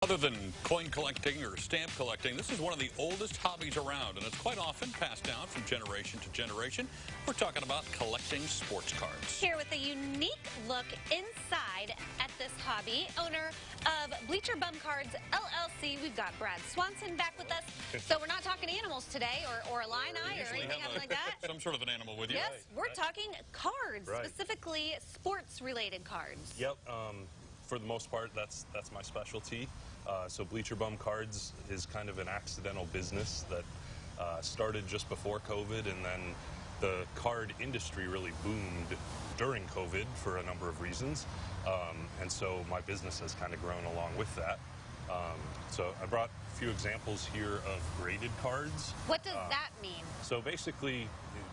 Other than coin collecting or stamp collecting, this is one of the oldest hobbies around, and it's quite often passed down from generation to generation. We're talking about collecting sports cards. Here with a unique look inside at this hobby, owner of Bleacher Bum Cards, LLC. We've got Brad Swanson back with us. So we're not talking animals today or Illini or anything like that. Some sort of an animal with you. Yes, we're talking cards, specifically sports-related cards. Yep. For the most part, that's my specialty. So Bleacher Bum Cards is kind of an accidental business that started just before COVID, and then the card industry really boomed during COVID for a number of reasons. And so my business has kind of grown along with that. So I brought a few examples here of graded cards. What does that mean? So basically,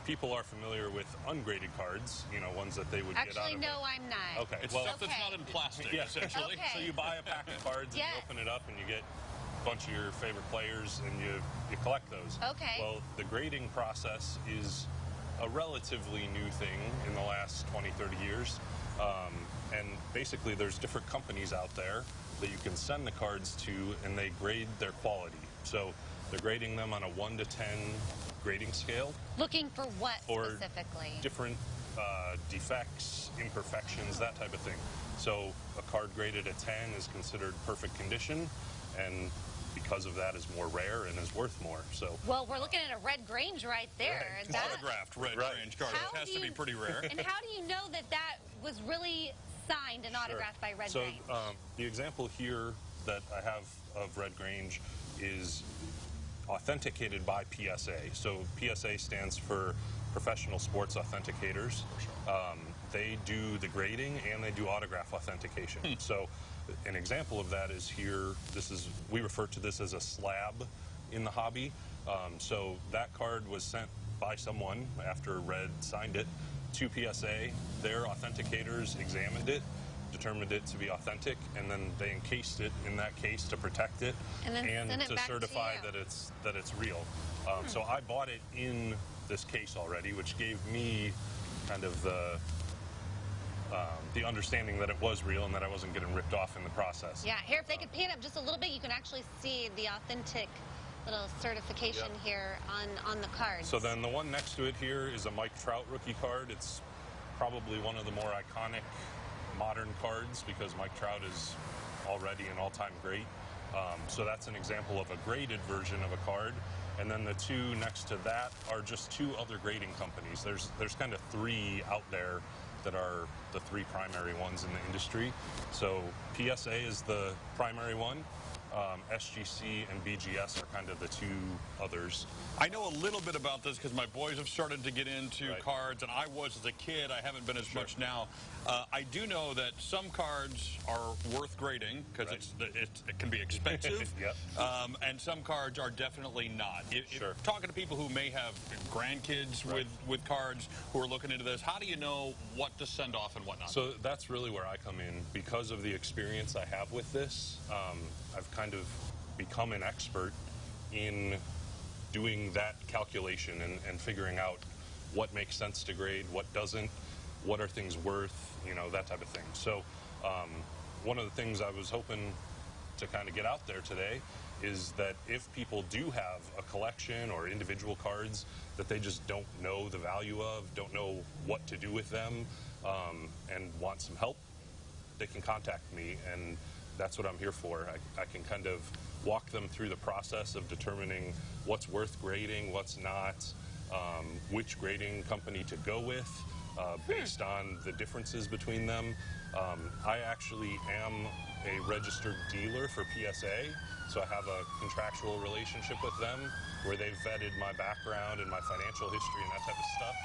people are familiar with ungraded cards, you know, ones that they would get out of. Actually, no, I'm not. Okay. It's well, stuff that's not in plastic, essentially. Okay. So you buy a pack of cards and you open it up and you get a bunch of your favorite players and you collect those. Okay. Well, the grading process is a relatively new thing in the last 20, 30 years. And basically there's different companies out there that you can send the cards to, and they grade their quality. So they're grading them on a 1 to 10 grading scale. Looking for what for specifically? Different defects, imperfections, that type of thing. So a card graded a 10 is considered perfect condition, and because of that is more rare and is worth more. So well, we're looking at a red Grange right there. Right. That, Autographed red Grange card. It has to be pretty rare. And how do you know that that was really signed and autographed by Red Grange? So the example here that I have of Red Grange is authenticated by PSA. So PSA stands for Professional Sports Authenticators. They do the grading and they do autograph authentication. So an example of that is here. We refer to this as a slab in the hobby. So that card was sent by someone after Red signed it to PSA. Their authenticators examined it, determined it to be authentic, and then they encased it in that case to protect it and to certify that it's real. So I bought it in this case already, which gave me kind of the understanding that it was real and that I wasn't getting ripped off in the process. Yeah, here, if they could pan up just a little bit, you can actually see the authentic little certification here on the card. So then the one next to it here is a Mike Trout rookie card. It's probably one of the more iconic modern cards because Mike Trout is already an all-time great. So that's an example of a graded version of a card. And then the two next to that are just two other grading companies. There's kind of three out there that are the three primary ones in the industry. So PSA is the primary one. SGC and BGS are kind of the two others. I know a little bit about this because my boys have started to get into cards, and I was as a kid. I haven't been as much now. I do know that some cards are worth grading because it can be expensive, and some cards are definitely not. If talking to people who may have grandkids with cards who are looking into this, how do you know what to send off and what not? So that's really where I come in. Because of the experience I have with this, I've kind of become an expert in doing that calculation and figuring out what makes sense to grade, what doesn't, what are things worth, you know, that type of thing. So one of the things I was hoping to kind of get out there today is that if people do have a collection or individual cards that they just don't know the value of, don't know what to do with them, and want some help, they can contact me, and that's what I'm here for. I can kind of walk them through the process of determining what's worth grading, what's not, which grading company to go with, based on the differences between them. I actually am a registered dealer for PSA, so I have a contractual relationship with them where they've vetted my background and my financial history and that type of stuff,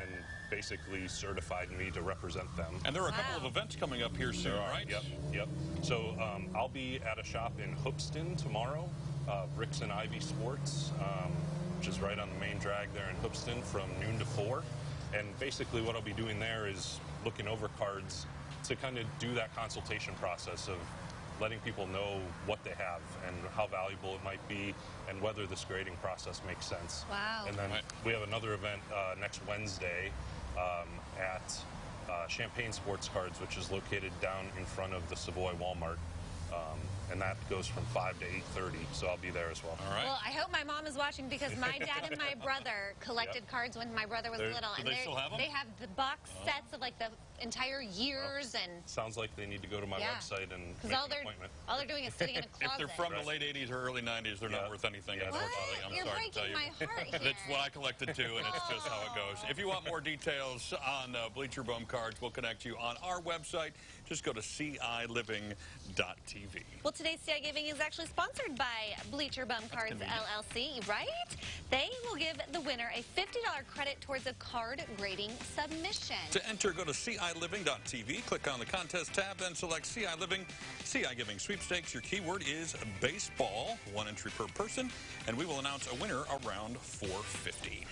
and basically certified me to represent them. And there are a couple of events coming up here soon, right? Yep. So I'll be at a shop in Hoopston tomorrow, Ricks and Ivy Sports, which is right on the main drag there in Hoopston from noon to 4. And basically what I'll be doing there is looking over cards to kind of do that consultation process of letting people know what they have and how valuable it might be and whether this grading process makes sense. Wow. And then we have another event next Wednesday at Champagne Sports Cards, which is located down in front of the Savoy Walmart. and that goes from 5 to 8:30. So I'll be there as well. All right. Well, I hope my mom is watching because my dad and my brother collected cards when my brother was little. Do they still have them? They have the box sets of like the entire years and. Sounds like they need to go to my website and make an appointment. All they're doing is sitting in a closet. If they're from the late 80s or early 90s, they're not worth anything. Yeah, Unfortunately, I'm You're sorry to tell breaking you. my heart here. That's what I collected too, and it's just how it goes. If you want more details on Bleacher Bum Cards, we'll connect you on our website. Just go to CILiving.tv. Well, today's CI Giving is actually sponsored by Bleacher Bum Cards LLC, right? They will give the winner a $50 credit towards a card grading submission. To enter, go to CILiving.tv, click on the contest tab, then select CI Living, CI Giving Sweepstakes. Your keyword is baseball, 1 entry per person, and we will announce a winner around 4:50.